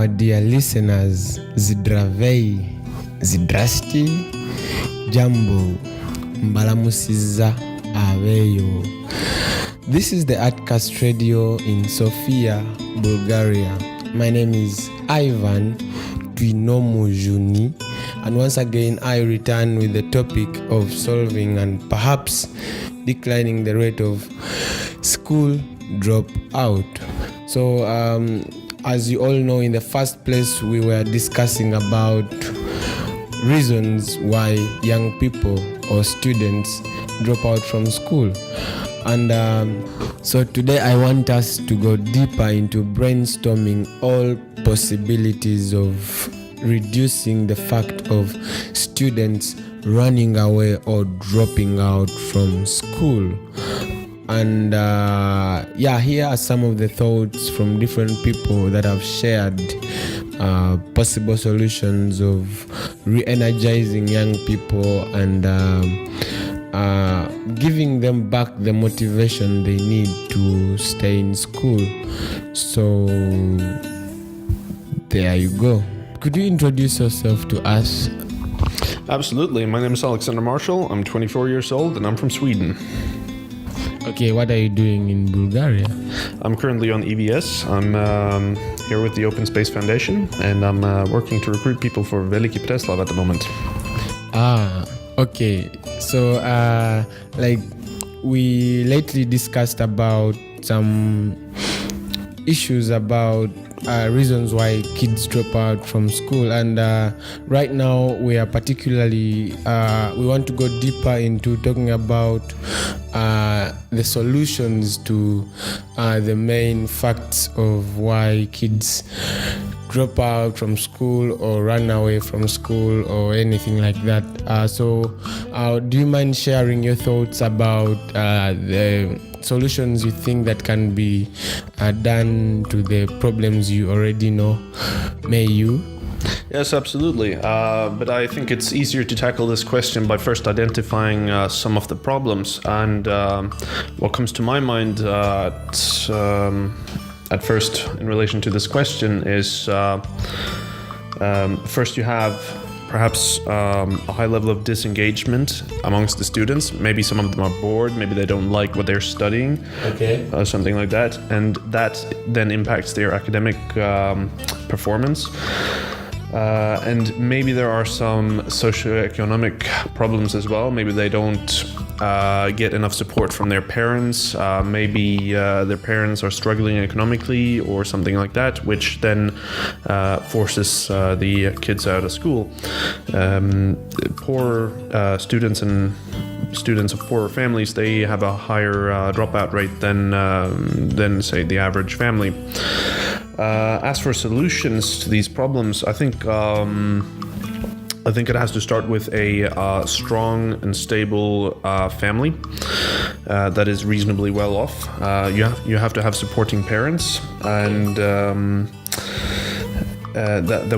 our dear listeners, Zidravei, Zidrasti, Jambo, Mbalamusiza, Aveyo. This is the ARTCAST radio in Sofia, Bulgaria. My name is Ivan, Twino Ivan, and once again I return with the topic of solving and perhaps declining the rate of school dropout. So as you all know, in the first place we were discussing about reasons why young people or students drop out from school. And so today I want us to go deeper into brainstorming all possibilities of reducing the fact of students running away or dropping out from school. And here are some of the thoughts from different people that have shared possible solutions of re-energizing young people and giving them back the motivation they need to stay in school. So there you go. Could you introduce yourself to us? Absolutely. My name is Alexander Marshall. I'm 24 years old and I'm from Sweden. Okay, what are you doing in Bulgaria? I'm currently on EVS. I'm here with the Open Space Foundation and I'm working to recruit people for Veliki Preslav at the moment. Okay. So, we lately discussed about some issues about reasons why kids drop out from school, and right now we are particularly we want to go deeper into talking about the solutions to the main facts of why kids drop out from school or run away from school or anything like that. So do you mind sharing your thoughts about the solutions you think that can be done to the problems you already know? May you? Yes, absolutely. But I think it's easier to tackle this question by first identifying some of the problems. And what comes to my mind at first in relation to this question is first you have perhaps a high level of disengagement amongst the students. Maybe some of them are bored, maybe they don't like what they're studying, something like that. And that then impacts their academic performance. And maybe there are some socioeconomic problems as well. Maybe they don't get enough support from their parents. Maybe their parents are struggling economically or something like that, which then forces the kids out of school. Poor students and students of poorer families, they have a higher dropout rate than say the average family. As for solutions to these problems, I think it has to start with a strong and stable family that is reasonably well off. You have to have supporting parents, and that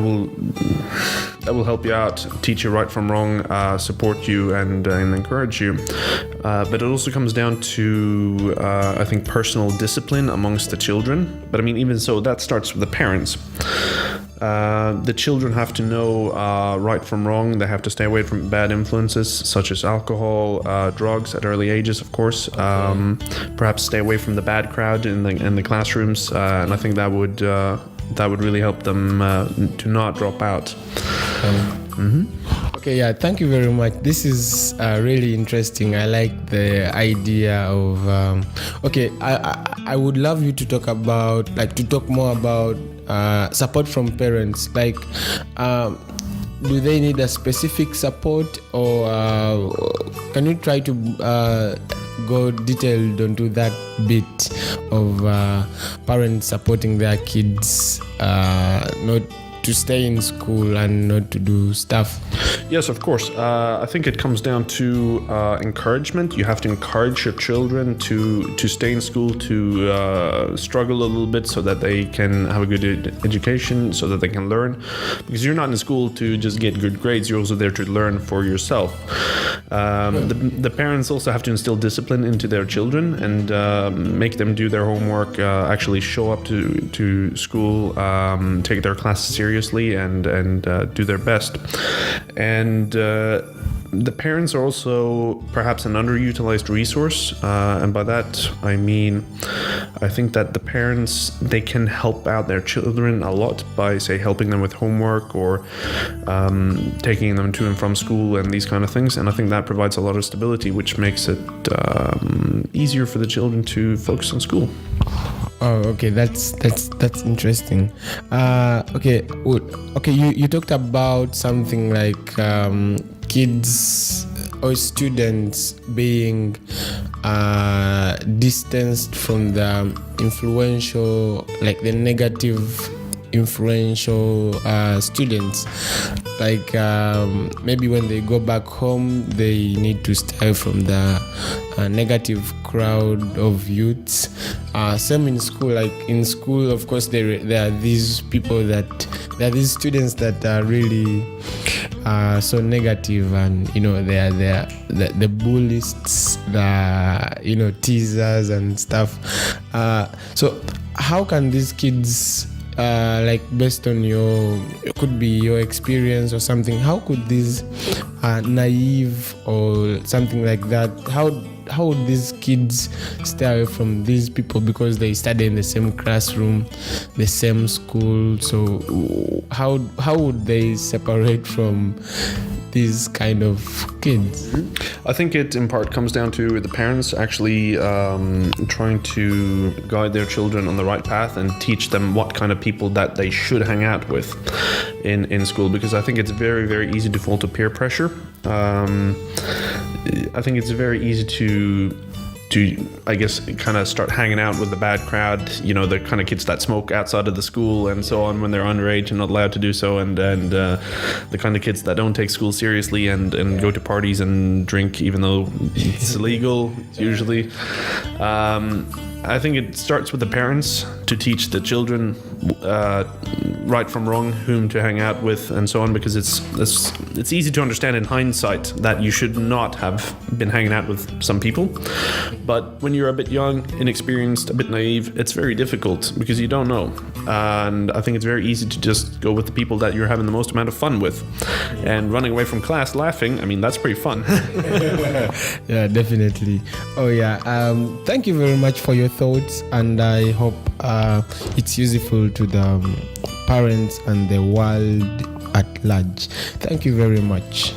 will help you out, teach you right from wrong, support you and encourage you. But it also comes down to, I think, personal discipline amongst the children. But I mean, even so, that starts with the parents. The children have to know right from wrong. They have to stay away from bad influences such as alcohol, drugs at early ages, of course. Perhaps stay away from the bad crowd in the classrooms, and I think that would really help them to not drop out. Okay, thank you very much. This is really interesting. I like the idea of I would love you to talk more about support from parents. Like, do they need a specific support, or can you try to go detailed onto that bit of parents supporting their kids not to stay in school and not to do stuff? Yes, of course. I think it comes down to encouragement. You have to encourage your children to stay in school, to struggle a little bit so that they can have a good education, so that they can learn. Because you're not in school to just get good grades. You're also there to learn for yourself. The parents also have to instill discipline into their children and make them do their homework, actually show up to school, take their classes seriously, and do their best. And the parents are also perhaps an underutilized resource, and by that I mean I think that the parents, they can help out their children a lot by, say, helping them with homework or taking them to and from school and these kind of things, and I think that provides a lot of stability, which makes it easier for the children to focus on school. Oh, okay, that's interesting. Okay, you talked about something like kids or students being distanced from the influential, like the negative influential students, like maybe when they go back home they need to stay from the negative crowd of youths. Same in school. Like in school, of course, there are these people there are these students that are really so negative, and they are the bullies, the teasers and stuff. So how can these kids, like based on it could be your experience or something, how could these naive or something like that, how would these kids stay away from these people because they study in the same classroom, the same school? So how would they separate from these kind of kids? I think it in part comes down to the parents actually trying to guide their children on the right path and teach them what kind of people that they should hang out with in school, because I think it's very, very easy to fall to peer pressure. I think it's very easy to I guess kind of start hanging out with the bad crowd, the kind of kids that smoke outside of the school and so on when they're underage and not allowed to do so, and the kind of kids that don't take school seriously and go to parties and drink even though it's illegal usually. I think it starts with the parents to teach the children right from wrong, whom to hang out with, and so on, because it's easy to understand in hindsight that you should not have been hanging out with some people. But when you're a bit young, inexperienced, a bit naive, it's very difficult because you don't know. And I think it's very easy to just go with the people that you're having the most amount of fun with. And running away from class laughing, I mean, that's pretty fun. Yeah, definitely. Oh yeah, thank you very much for your thoughts, and I hope it's useful to the parents and the world at large. Thank you very much.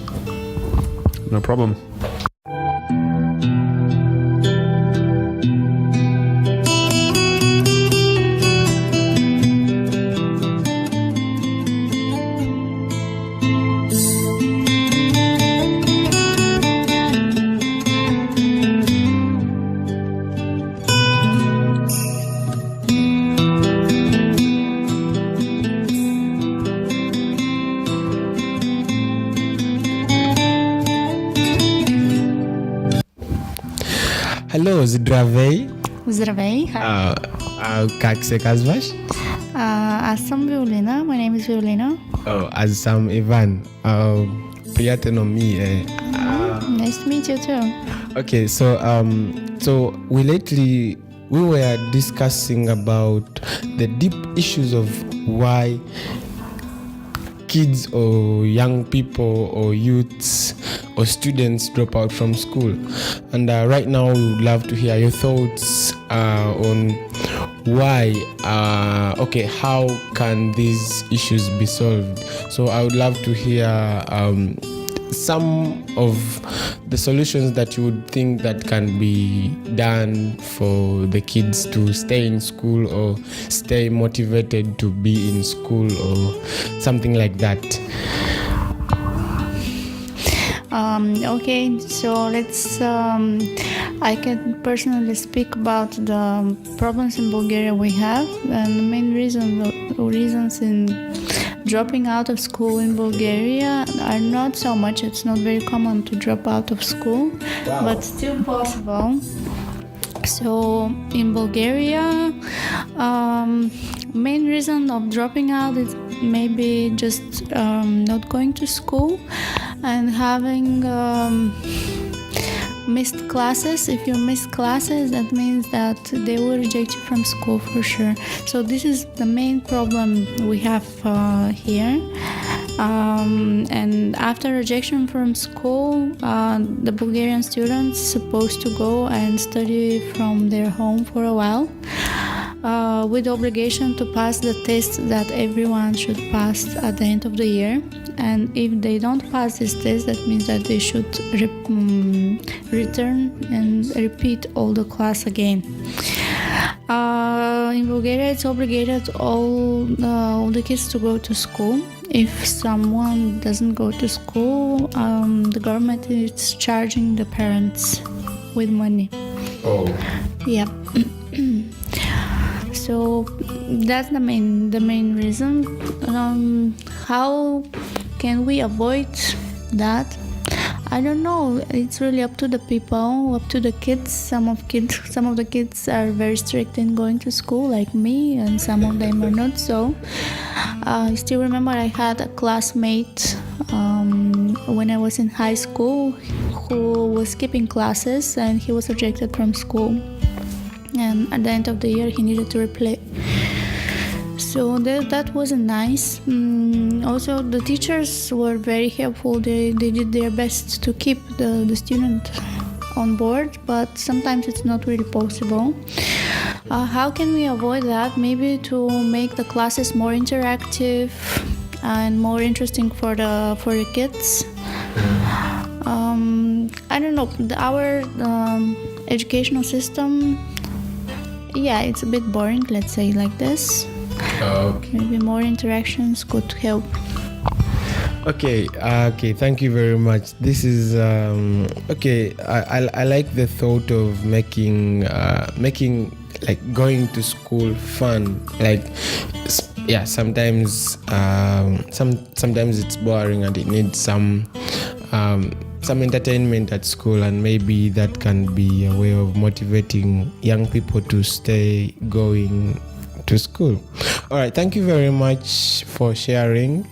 No problem. Hello, здравей. Здравей. Hi. Как се казваш? Аз съм Violina. My name is Violina. Oh, аз съм Ivan. Приятно ми е. Nice to meet you too. Okay, so we were discussing about the deep issues of why kids or young people or youths or students drop out from school, and right now we would love to hear your thoughts on why how can these issues be solved. So I would love to hear some of the solutions that you would think that can be done for the kids to stay in school or stay motivated to be in school or something like that. Okay, so let's I can personally speak about the problems in Bulgaria we have, and the main reasons in dropping out of school in Bulgaria are not so much. It's not very common to drop out of school, but still possible. So in Bulgaria, main reason of dropping out is maybe just not going to school and having missed classes. If you miss classes, that means that they will reject you from school for sure. So this is the main problem we have here. And after rejection from school, the Bulgarian students supposed to go and study from their home for a while, with the obligation to pass the test that everyone should pass at the end of the year. And if they don't pass this test, that means that they should return and repeat all the class again. In Bulgaria, it's obligated all the kids to go to school. If someone doesn't go to school, the government is charging the parents with money. Oh. Yeah. So that's the main reason. How can we avoid that? I don't know. It's really up to the people, up to the kids. Some of the kids are very strict in going to school, like me, and some of them are not so. I still remember I had a classmate when I was in high school who was skipping classes, and he was rejected from school. And at the end of the year, he needed to replay. So that wasn't nice. Also, the teachers were very helpful. They did their best to keep the student on board, but sometimes it's not really possible. How can we avoid that? Maybe to make the classes more interactive and more interesting for the kids. I don't know. Our educational system, yeah, it's a bit boring. Let's say like this. Okay. Maybe more interactions could help. Okay. Thank you very much. This is okay. I like the thought of making like going to school fun. Like, yeah, sometimes sometimes it's boring and it needs some entertainment at school, and maybe that can be a way of motivating young people to stay going to school. All right, thank you very much for sharing.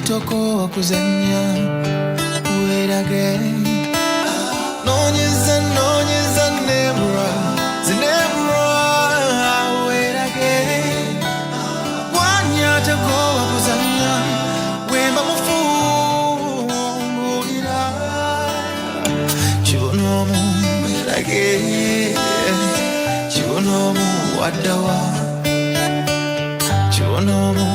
Toko wakuzanya uerage nonyeza nebra uerage wanya toko wakuzanya wemba mufumulira chibonomu uerage chibonomu wadawa chibonomu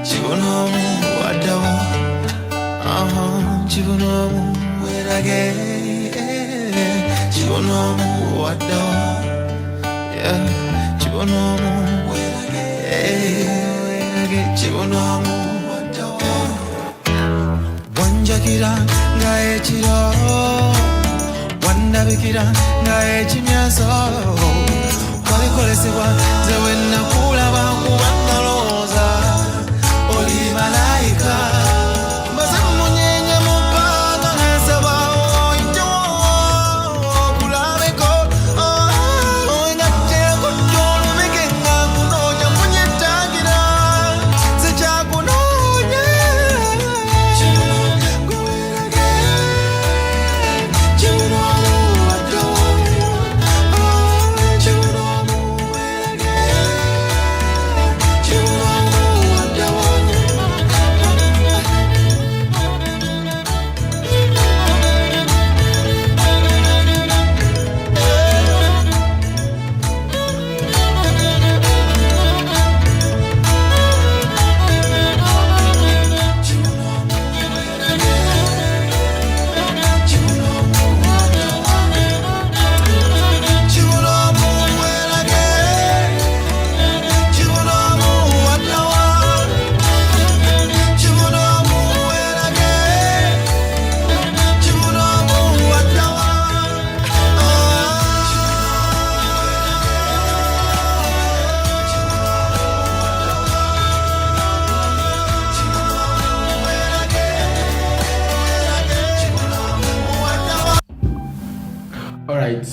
chibonomu wadawa chibonomu werage chibonomu wadawa chibonomu werage chibonomu wadawa wanjakira ngae chiro wandabikira ngae chimyaso wabikolesebwa zewe nakulaba kubandaloza oli malaika mazamunyenye mupanga nasaba oito kulabeko ngacheko jolo mekenga kunonya munyetangira sechakunonya chibunogerage chibunomuwato chibunomuwerage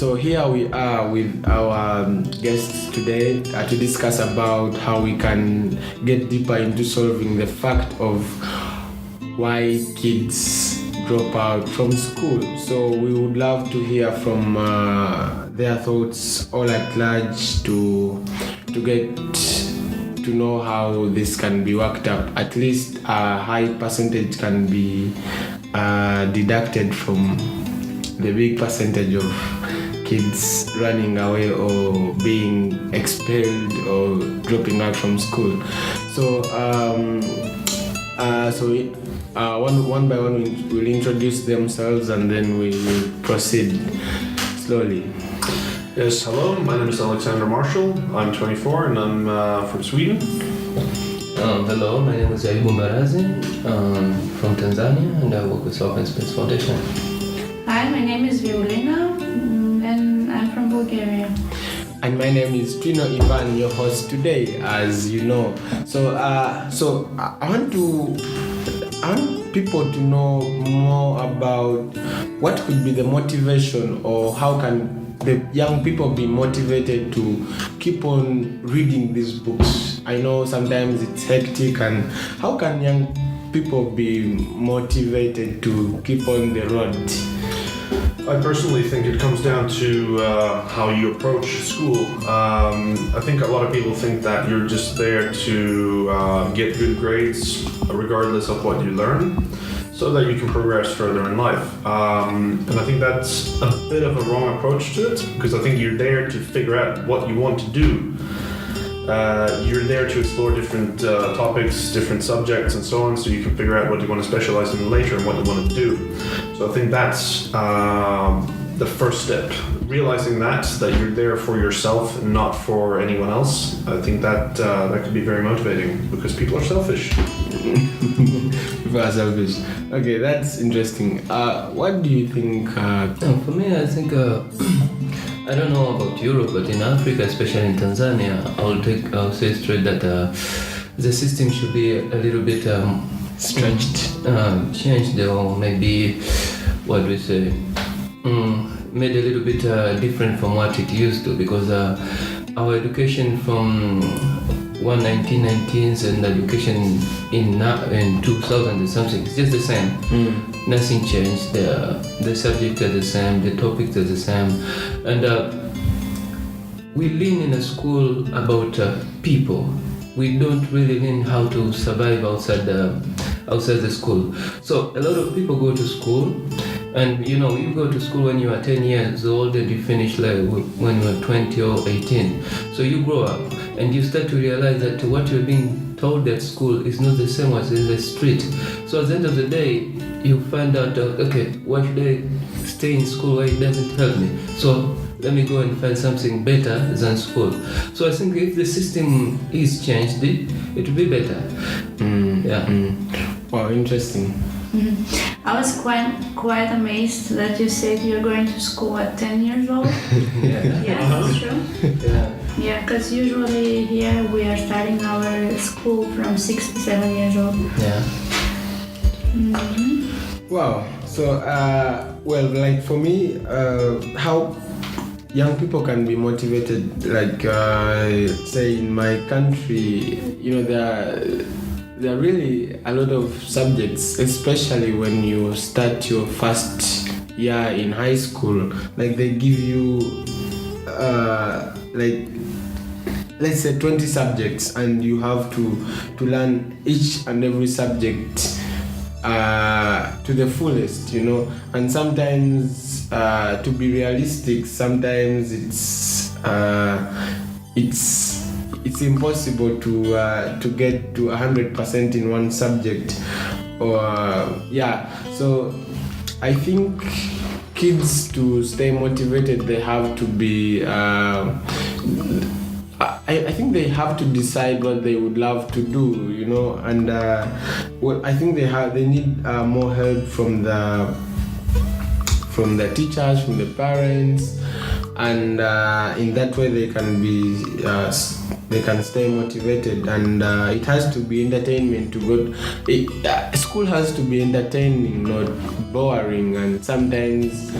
So here we are with our guests today to discuss about how we can get deeper into solving the fact of why kids drop out from school. So we would love to hear from their thoughts all at large to get to know how this can be worked out. At least a high percentage can be deducted from the big percentage of kids running away or being expelled or dropping out from school. So one by one we'll introduce themselves and then we will proceed slowly. Yes, hello, my name is Alexander Marshall. I'm 24 and I'm from Sweden. Hello, my name is Ayubu Mbarazi. I'm from Tanzania and I work with Open Space Foundation. Hi, my name is Violina and I'm from Bulgaria. And my name is Twino Ivan, your host today, as you know. So I want people to know more about what could be the motivation, or how can the young people be motivated to keep on reading these books. I know sometimes it's hectic, and how can young people be motivated to keep on the road? I personally think it comes down to how you approach school. I think a lot of people think that you're just there to get good grades regardless of what you learn, so that you can progress further in life. And I think that's a bit of a wrong approach to it, because I think you're there to figure out what you want to do. You're there to explore different topics, different subjects and so on, so you can figure out what you want to specialize in later and what you want to do. So I think that's the first step. Realizing that you're there for yourself and not for anyone else. I think that could be very motivating, because people are selfish. People are selfish. Okay, that's interesting. What do you think? For me, I think I don't know about Europe, but in Africa, especially in Tanzania, I'll say straight that the system should be a little bit changed, or maybe what do we say, made a little bit different from what it used to, because our education from 1990s and education in 2000 and something, it's just the same. Nothing changed. The subjects are the same, the topics are the same, and we learn in a school about people. We don't really learn how to survive outside the school. So a lot of people go to school, and you go to school when you are 10 years old and you finish like when you are 20 or 18. So you grow up and you start to realize that what you're being told at school is not the same as in the street. So at the end of the day, you find out, okay, why should I stay in school where it doesn't help me? So let me go and find something better than school. So I think if the system is changed, it will be better. Wow, interesting. I was quite amazed that you said you're going to school at 10 years old. Yeah, that's true. Yeah, because usually here we are starting our school from 6 to 7 years old. Yeah. Wow. So, well, like for me, how young people can be motivated, like say in my country, there are really a lot of subjects, especially when you start your first year in high school. Like they give you like, let's say 20 subjects, and you have to learn each and every subject to the fullest, and sometimes to be realistic, sometimes it's impossible to get to 100% in one subject, so I think kids, to stay motivated, they have to be I think they have to decide what they would love to do, and I think they need more help from the teachers, from the parents, and in that way they can be they can stay motivated, and it has to be entertainment to go. School has to be entertaining, not boring, and sometimes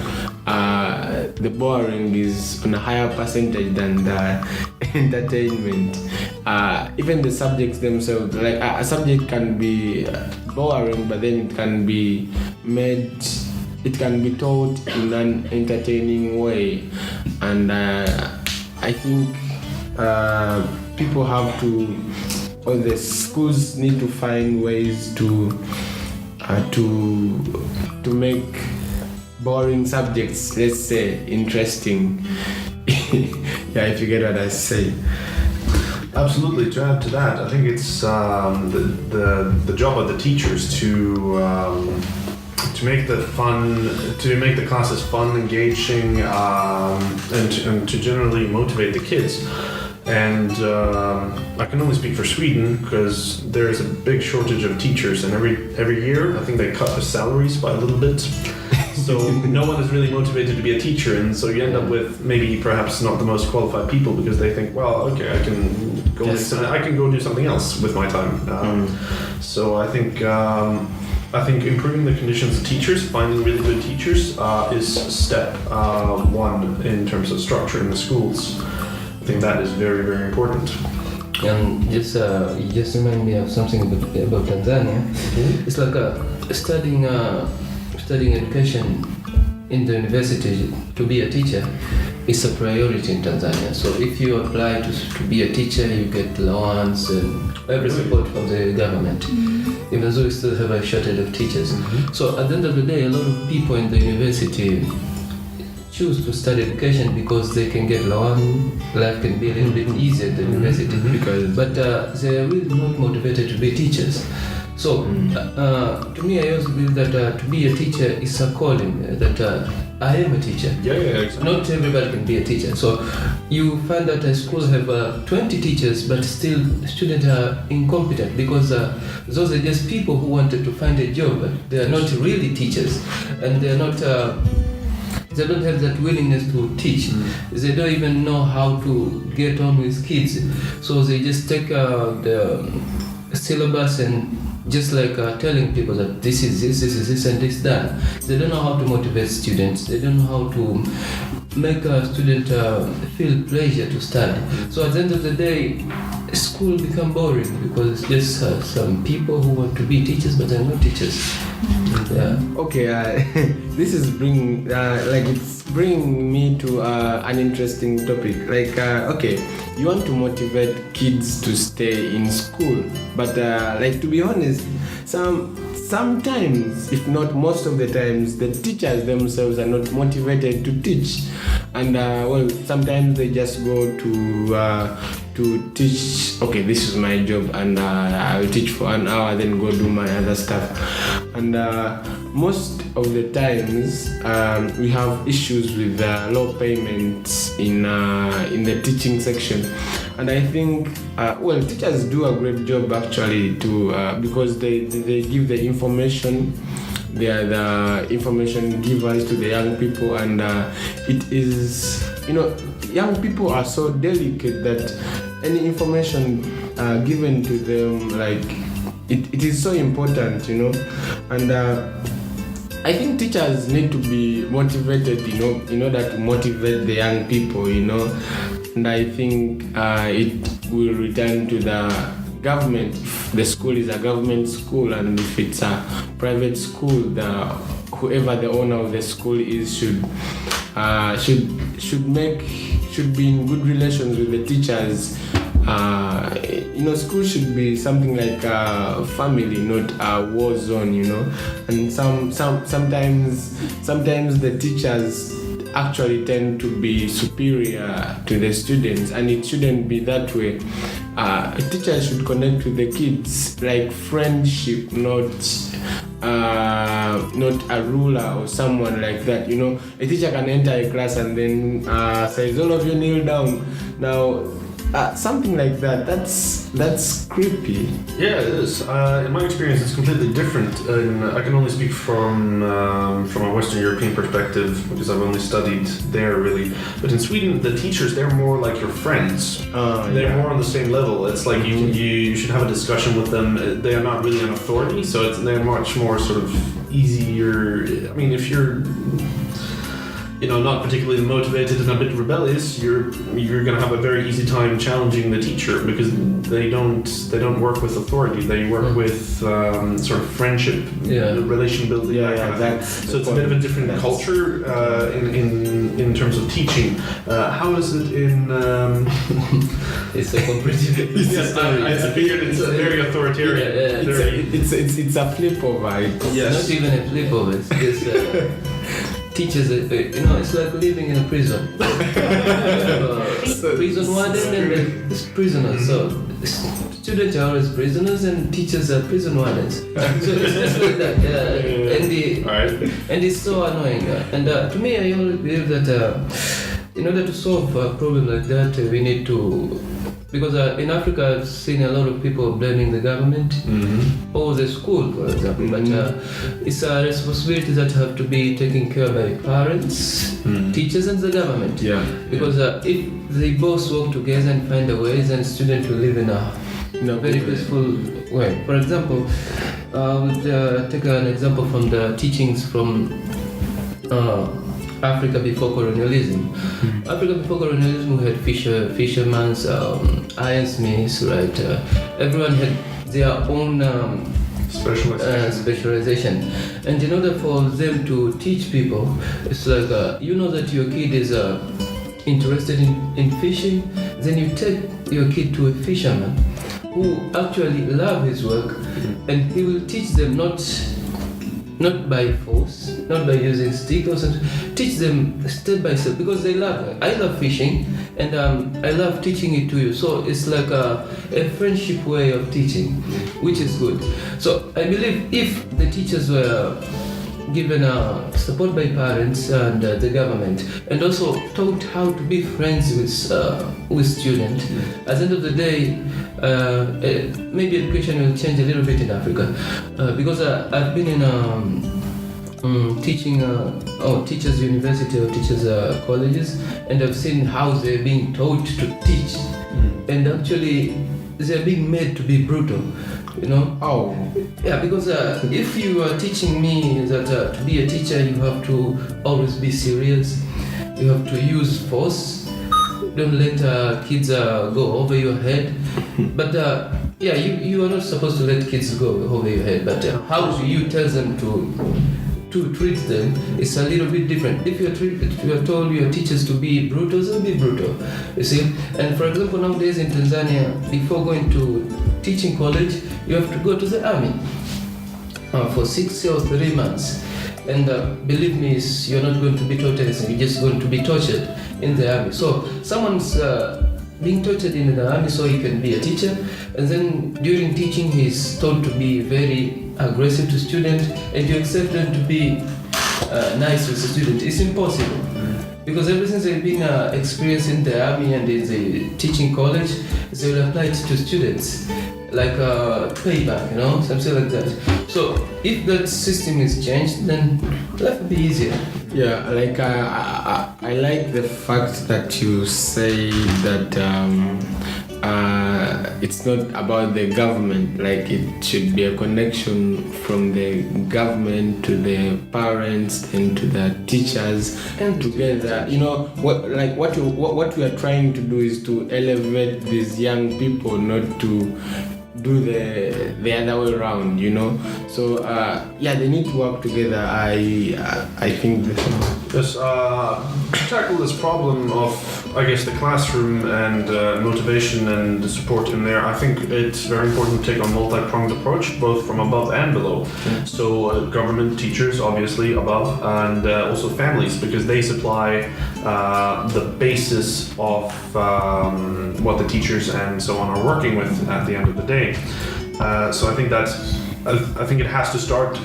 the boring is on a higher percentage than the entertainment. Even the subjects themselves, like a subject can be boring, but then it can be taught in an entertaining way, and I think people have to, or the schools need to find ways to make boring subjects, let's say, interesting. Yeah, if you get what I say. Absolutely. To add to that, I think it's the job of the teachers to make the classes fun, engaging, and to generally motivate the kids. And I can only speak for Sweden because there is a big shortage of teachers, and every year I think they cut the salaries by a little bit. So no one is really motivated to be a teacher, and so you end up with maybe perhaps not the most qualified people because they think, well, okay, I can go do something else with my time. So I think improving the conditions of teachers, finding really good teachers, is step one in terms of structure in the schools. I think that is very, very important. And you just remind me of something about Tanzania. Mm-hmm. It's like studying education in the university to be a teacher is a priority in Tanzania. So if you apply to be a teacher, you get allowance and every support from the government. Mm-hmm. Even though we still have a shortage of teachers. Mm-hmm. So at the end of the day, a lot of people in the university choose to study education because they can get loan, life can be a little bit easier at the university, but they are really not motivated to be teachers. So to me, I also believe that to be a teacher is a calling, that I am a teacher. Yeah, exactly. Not everybody can be a teacher. So you find that a school have 20 teachers, but still students are incompetent because those are just people who wanted to find a job, but they are not really teachers, and they are not. They don't have that willingness to teach. They don't even know how to get on with kids. So they just take the syllabus and just like telling people that this is this and this that. They don't know how to motivate students. They don't know how to make a student feel pleasure to study. So at the end of the day, school become boring because it's just some people who want to be teachers but they're not teachers. Okay, this is bringing me to an interesting topic. Like, okay, you want to motivate kids to stay in school, but like, to be honest, sometimes, if not most of the times, the teachers themselves are not motivated to teach, and sometimes they just go to teach. Okay, this is my job, and I'll teach for an hour, then go do my other stuff. And most of the times, we have issues with low payments in the teaching section, and I think teachers do a great job actually because they give the information. They are the information givers to the young people, and it is, young people are so delicate that any information given to them, like, it is so important, and I think teachers need to be motivated, in order to motivate the young people, and I think it will return to the government. If the school is a government school, and if it's a private school, whoever the owner of the school is should be in good relations with the teachers. School should be something like a family, not a war zone, and sometimes the teachers actually tend to be superior to the students, and it shouldn't be that way. Teachers should connect with the kids like friendship, not a ruler or someone like that. A teacher can enter a class and then says, all of you kneel down. Now something like that. That's creepy. Yeah, it is. In my experience, it's completely different. And I can only speak from a Western European perspective because I've only studied there, really. But in Sweden, the teachers, they're more like your friends. They're more on the same level. It's like you should have a discussion with them. They are not really an authority, so they're much more sort of easier. I mean, if you're not particularly motivated and a bit rebellious, you're gonna have a very easy time challenging the teacher because they don't work with authority. They work with sort of friendship, relation building. So it's a bit of a different culture in terms of teaching. How is it in? It's a completely Yes, I figured it's a very authoritarian. It's a flip over. Yes. Not even a flip over. It's just. Teachers, it's like living in a prison. Prison warden and the prisoners. So students are always prisoners and teachers are prison wardens. So it's just like that. And it's so annoying. And to me, I always believe that in order to solve a problem like that, we need to. Because in Africa, I've seen a lot of people blaming the government or the school, for example. But it's a responsibility that have to be taken care of by parents, teachers, and the government. Because if they both work together and find a way, then students will live in a very peaceful way. For example, I would take an example from the teachings from Africa before colonialism. Africa before colonialism, we had fishermen, ironsmiths, right? Everyone had their own specialization. And in order for them to teach people, it's like that your kid is interested in fishing, then you take your kid to a fisherman who actually love his work, and he will teach them not by force, not by using stick or something. Teach them step by step because they love it. I love fishing and I love teaching it to you. So it's like a friendship way of teaching, which is good. So I believe if the teachers were given support by parents and the government, and also taught how to be friends with students, at the end of the day, maybe education will change a little bit in Africa, because I've been in teaching teachers university or teachers colleges, and I've seen how they're being taught to teach, and actually they're being made to be brutal. Because if you are teaching me that to be a teacher you have to always be serious, you have to use force, don't let kids go over your head. But you are not supposed to let kids go over your head, but how do you tell them to treat them? It's a little bit different. If you are told your teachers to be brutal, then be brutal, you see. And for example, nowadays in Tanzania, before going to teaching college, you have to go to the army for 6 or 3 months. And believe me, you're not going to be taught anything, you're just going to be tortured in the army. So someone's being tortured in the army so he can be a teacher, and then during teaching he's told to be very aggressive to students, and you expect them to be nice with the student. It's impossible, because ever since they've been experienced in the army and in the teaching college, they will apply it to students like payback, something like that. So if that system is changed, then life will be easier. Yeah, like I like the fact that you say that it's not about the government, like it should be a connection from the government to the parents and to the teachers and together. What we are trying to do is to elevate these young people, not to do the other way around, So they need to work together. I think Yes, to tackle this problem of, I guess, the classroom and motivation and the support in there, I think it's very important to take a multi-pronged approach, both from above and below. So government, teachers, obviously, above, and also families, because they supply the basis of what the teachers and so on are working with at the end of the day. So I think that I think it has to start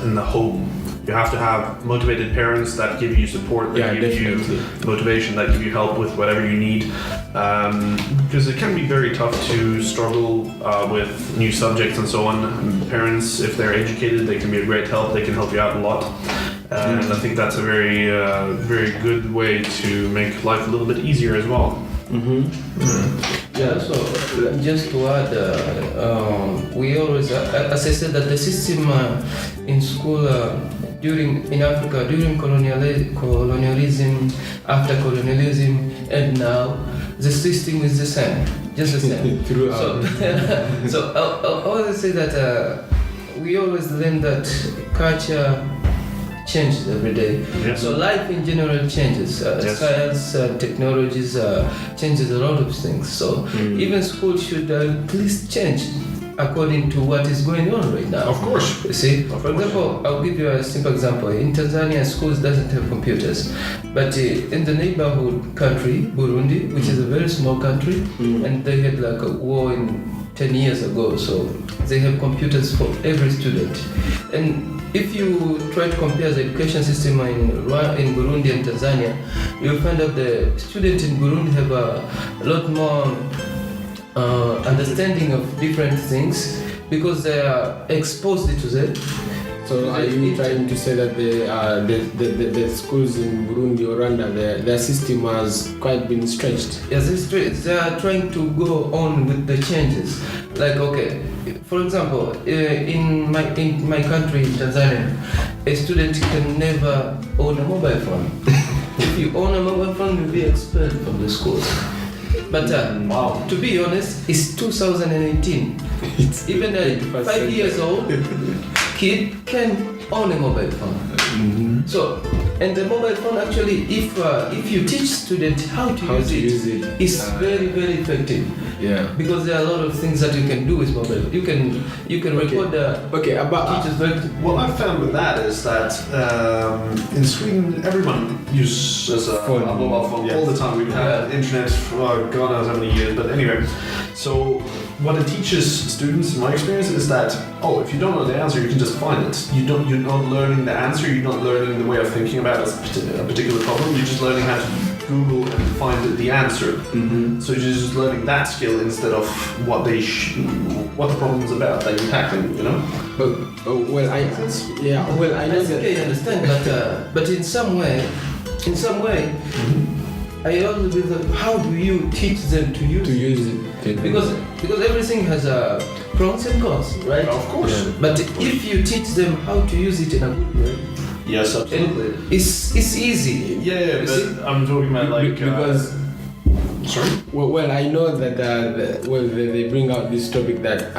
in the home. You have to have motivated parents that give you support, that give definitely. you motivation, that give you help with whatever you need. Because it can be very tough to struggle with new subjects and so on. And parents, if they're educated, they can be a great help. They can help you out a lot. And I think that's a very, very good way to make life a little bit easier as well. Yeah, so just to add, we always, as I said, that the system in school in Africa during colonialism, after colonialism, and now the system is the same, just the same. Throughout. So I always say that we always learn that culture changes every day. Yeah. So life in general changes. Yes. Science, technologies changes a lot of things. So even school should at least change according to what is going on right now. Of course. You see, Of for course. example, I'll give you a simple example. In Tanzania, schools doesn't have computers, but in the neighborhood country, Burundi, which is a very small country, and they had like a war in 10 years ago, so they have computers for every student. And if you try to compare the education system in Burundi and Tanzania, you'll find that the students in Burundi have a lot more understanding of different things because they are exposed to them. So are you trying to say that the schools in Burundi or Rwanda, their system has quite been stretched? Yes, they are trying to go on with the changes. Like, okay, for example, in my country, in Tanzania, a student can never own a mobile phone. If you own a mobile phone, you'll be expelled from the school. But to be honest, it's 2018. It's Even a 5 years old kid can own a mobile phone. So, and the mobile phone actually, if you teach students how to use it, it's very, very effective. Yeah. Because there are a lot of things that you can do with mobile. You can record about teachers very. What I've found with that is that in Sweden, everyone uses a mobile phone all the time. We've had internet for God knows how many years, but anyway. So what it teaches students, in my experience, is that if you don't know the answer, you can just find it. You're not learning the answer. You're not learning the way of thinking about a particular problem. You're just learning how to Google and find the answer. So you're just learning that skill instead of what the problem is about that you're tackling. You know. I know That's okay, I understand, but in some way, I always believe that how do you teach them to use it? Because everything has a pros and cons, right? Of course. Yeah. But if you teach them how to use it in a good way, Yes, absolutely. it's easy. Yeah, but I'm talking about because. Sorry? Well, I know that they bring out this topic that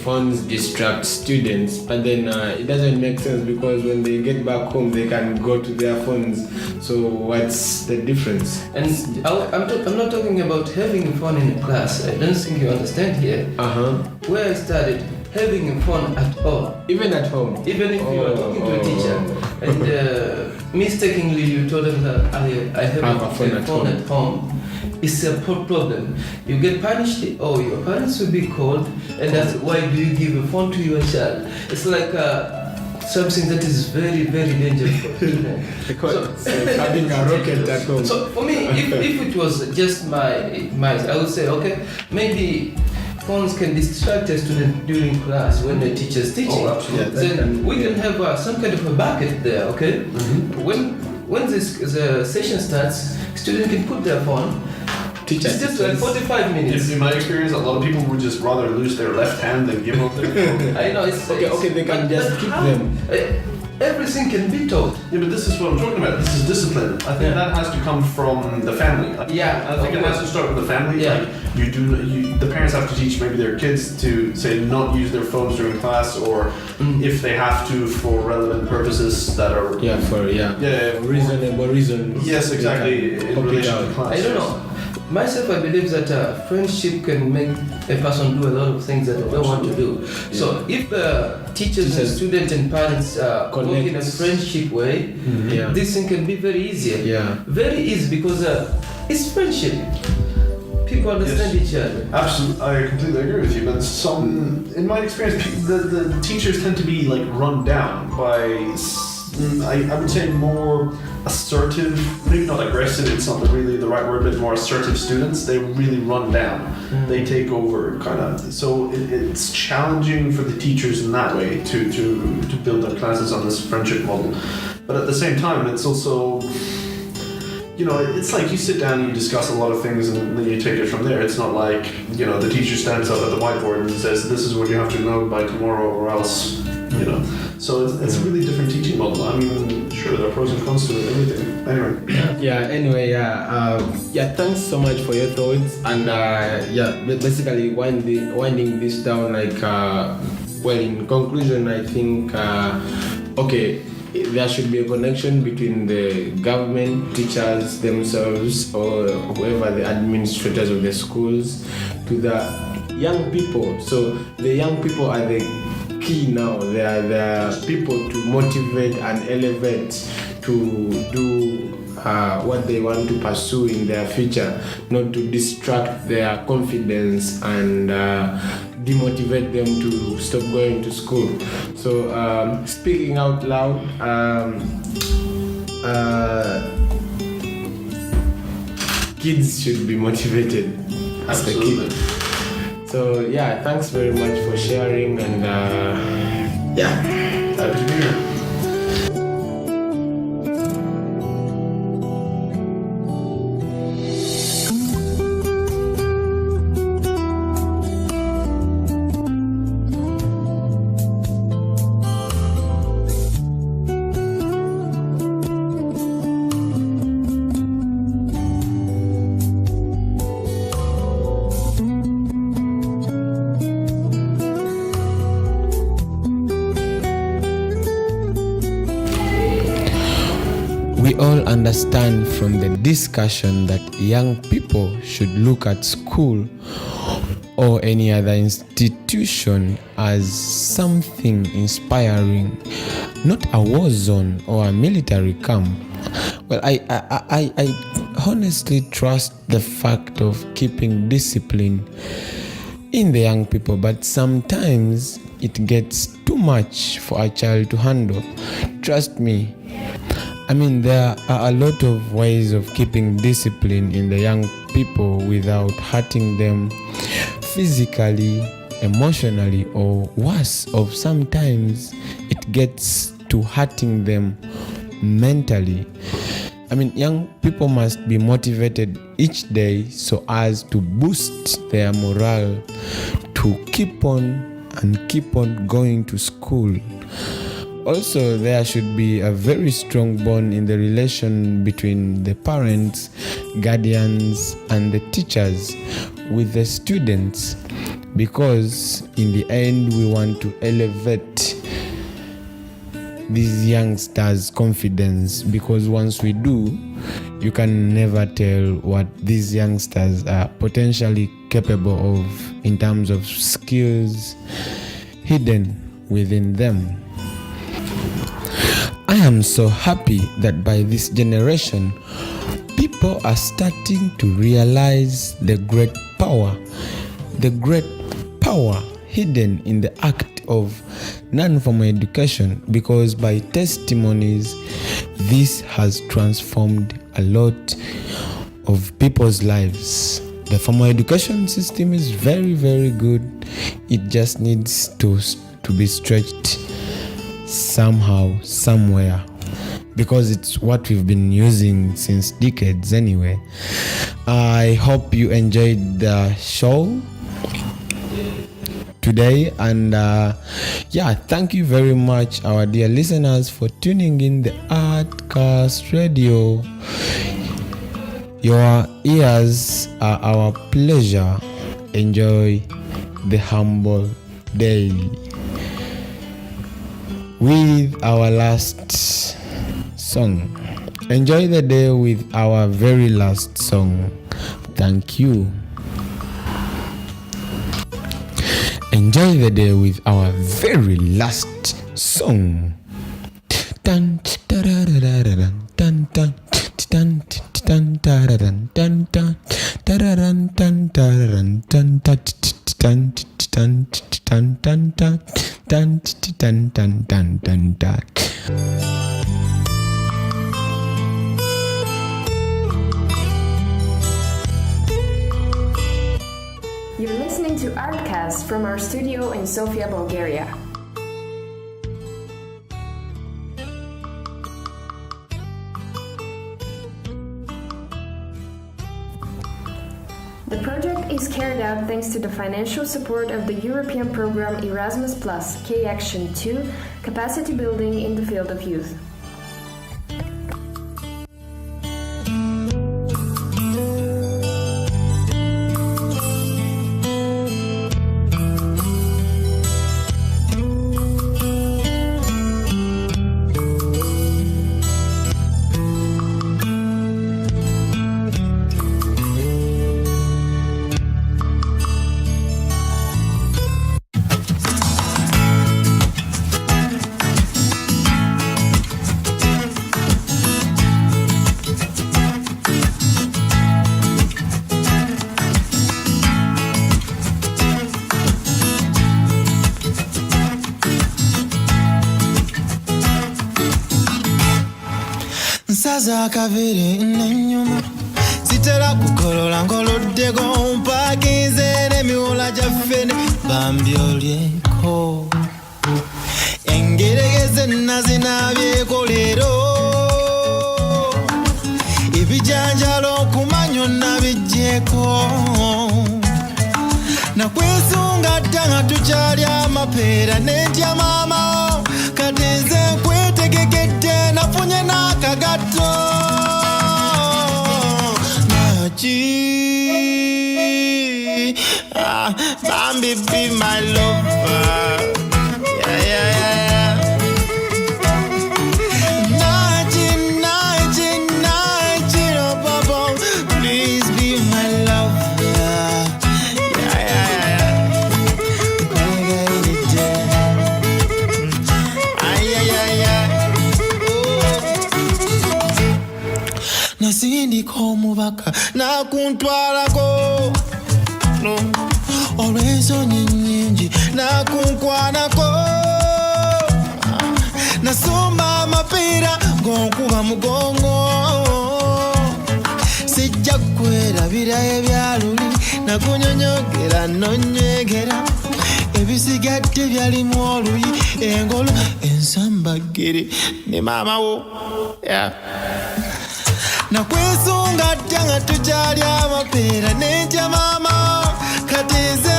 phones distract students, but then it doesn't make sense because when they get back home they can go to their phones. So what's the difference? And I'm not talking about having a phone in a class. I don't think you understand here. Where I started, having a phone at home. Even at home. Even if you are talking to a teacher and mistakenly you told them that I have a phone at home. It's a problem. You get punished, or your parents will be called, and that's why do you give a phone to your child? It's like something that is very, very dangerous for children. Because having a rocket at home. So for me, if it was just my, I would say, okay, maybe phones can distract a student during class when the teacher is teaching. Oh, absolutely. Then we can have some kind of a bucket there, okay? When the session starts, student can put their phone. It's just like 45 minutes. In my experience, a lot of people would just rather lose their left hand than give up their phone. I know it's Okay, they can just keep them. Everything can be taught. Yeah, but this is what I'm talking about. This is discipline. I think that has to come from the family. Yeah, I think it has to start with the family. Yeah. Like the parents have to teach maybe their kids to say not use their phones during class, or if they have to for relevant purposes that are reasonable reasons. Yes, exactly. In relation to class. I don't know. Myself, I believe that friendship can make a person do a lot of things that they don't want to do. Yeah. So if teachers and students and parents work in a friendship way, this thing can be very easy. Yeah. Very easy because it's friendship. people understand each other. Absolutely, I completely agree with you. But in my experience, the teachers tend to be like run down by, I would say, more assertive, maybe not aggressive. It's not really the right word, but more assertive students. They really run down. They take over, kind of. So it's challenging for the teachers in that way to build their classes on this friendship model. But at the same time, it's also, it's like you sit down and you discuss a lot of things and then you take it from there. It's not like, the teacher stands up at the whiteboard and says, this is what you have to know by tomorrow or else, So it's a really different teaching model. I mean, sure, there are pros and cons to it, everything. Anyway. Thanks so much for your thoughts. And basically winding this down, in conclusion, I think, there should be a connection between the government, teachers themselves, or whoever the administrators of the schools, to the young people. So the young people are the key now. They are the people to motivate and elevate to do what they want to pursue in their future, not to distract their confidence and demotivate them to stop going to school. So speaking out loud, kids should be motivated as the kid. So thanks very much for sharing, and happy to be here. We all understand from the discussion that young people should look at school or any other institution as something inspiring, not a war zone or a military camp. Well, I honestly trust the fact of keeping discipline in the young people, but sometimes it gets too much for a child to handle. Trust me. I mean, there are a lot of ways of keeping discipline in the young people without hurting them physically, emotionally, or worse, of sometimes it gets to hurting them mentally. I mean, young people must be motivated each day so as to boost their morale to keep on going to school. Also, there should be a very strong bond in the relation between the parents, guardians, and the teachers with the students, because in the end we want to elevate these youngsters' confidence, because once we do, you can never tell what these youngsters are potentially capable of in terms of skills hidden within them. I am so happy that by this generation, people are starting to realize the great power hidden in the act of non-formal education, because by testimonies, this has transformed a lot of people's lives. The formal education system is very, very good. It just needs to be stretched somehow, somewhere, because it's what we've been using since decades anyway. I hope you enjoyed the show today, and thank you very much, our dear listeners, for tuning in the ARTCAST radio. Your ears are our pleasure. Enjoy the humble day with our last song. Enjoy the day with our very last song. Thank you. Enjoy the day with our very last song. Dun, da-da-da-da-da-dun, dun, dun, dun, dun, dun, da-da-dun, dun, dun, da-da-dun, dun, dun. ARTCAST from our studio in Sofia, Bulgaria. The project is carried out thanks to the financial support of the European program Erasmus+, K-Action 2, Capacity Building in the Field of Youth. Nsaza akavere n'ennyuma sitera kukolola ngoloddeko mpakinze n'emiwola gyaffe ne bambyolyeko engeregeze nazinabyeko leero ebijanjalo okumanyo nabiggyeko nakwesunga dda nga tukyali amapeera n'entya maama kati nze nkwetegekedde nafunye n'akagato naki Bambi be my lover, yeah, yeah, yeah. Nachi, oh Papa, please be my lover, yeah, yeah, yeah. Nasindika omubaka nakuntwalako no olw'ensonyi nnyingi nakunkwanako nasomba amapiira ng'onkuba mugongo sijja kwerabira ebyaluli nakunyonyogera nonyegera ebisigadde byalimu oluyi engolo ensambagere ne maama wo yeah. Nakwesunga dda nga tukyali amapeera n'entya maama kati nze